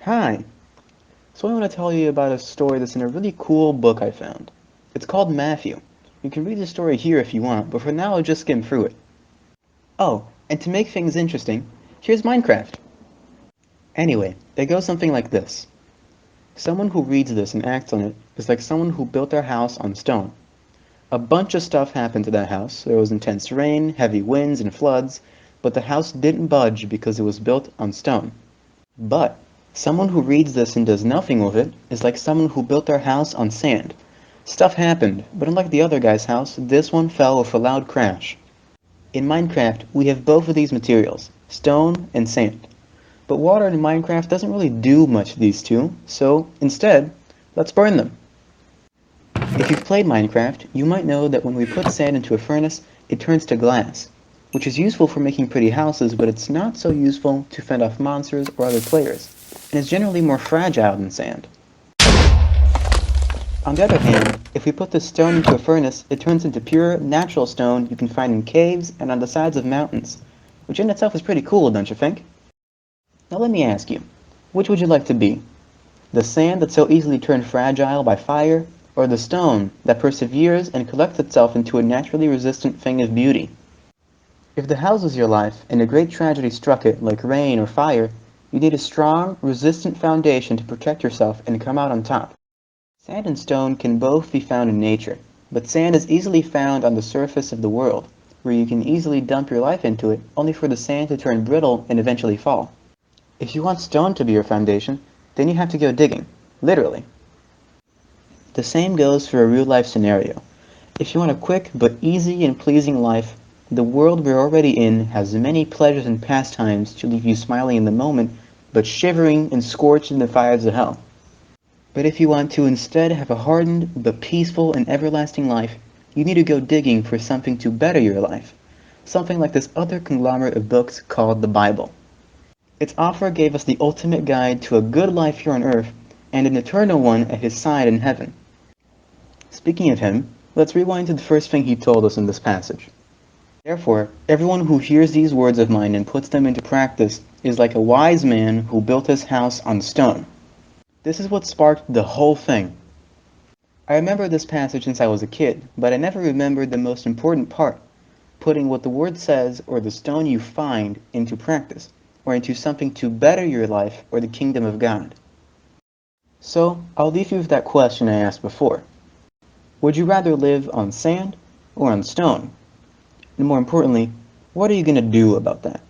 Hi. So I want to tell you about a story that's in a really cool book I found. It's called Matthew. You can read the story here if you want, but for now I'll just skim through it. Oh, and to make things interesting, here's Minecraft. Anyway, it goes something like this. Someone who reads this and acts on it is like someone who built their house on stone. A bunch of stuff happened to that house. There was intense rain, heavy winds, and floods, but the house didn't budge because it was built on stone. But someone who reads this and does nothing with it is like someone who built their house on sand. Stuff happened, but unlike the other guy's house, this one fell with a loud crash. In Minecraft, we have both of these materials, stone and sand. But water in Minecraft doesn't really do much of these two, so instead, let's burn them. If you've played Minecraft, you might know that when we put sand into a furnace, it turns to glass, which is useful for making pretty houses, but it's not so useful to fend off monsters or other players, and is generally more fragile than sand. On the other hand, if we put the stone into a furnace, it turns into pure, natural stone you can find in caves and on the sides of mountains, which in itself is pretty cool, don't you think? Now let me ask you, which would you like to be? The sand that's so easily turned fragile by fire, or the stone that perseveres and collects itself into a naturally resistant thing of beauty? If the house was your life, and a great tragedy struck it, like rain or fire, you need a strong, resistant foundation to protect yourself and come out on top. Sand and stone can both be found in nature, but sand is easily found on the surface of the world, where you can easily dump your life into it, only for the sand to turn brittle and eventually fall. If you want stone to be your foundation, then you have to go digging, literally. The same goes for a real-life scenario. If you want a quick but easy and pleasing life, the world we're already in has many pleasures and pastimes to leave you smiling in the moment, but shivering and scorched in the fires of hell. But if you want to instead have a hardened but peaceful and everlasting life, you need to go digging for something to better your life. Something like this other conglomerate of books called the Bible. Its author gave us the ultimate guide to a good life here on earth and an eternal one at his side in heaven. Speaking of him, let's rewind to the first thing he told us in this passage. Therefore, everyone who hears these words of mine and puts them into practice is like a wise man who built his house on stone. This is what sparked the whole thing. I remember this passage since I was a kid, but I never remembered the most important part, putting what the word says or the stone you find into practice, or into something to better your life or the kingdom of God. So, I'll leave you with that question I asked before. Would you rather live on sand or on stone? And more importantly, what are you going to do about that?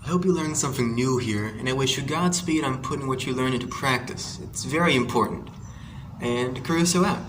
I hope you learned something new here, and I wish you Godspeed on putting what you learned into practice. It's very important. And KeRusso out.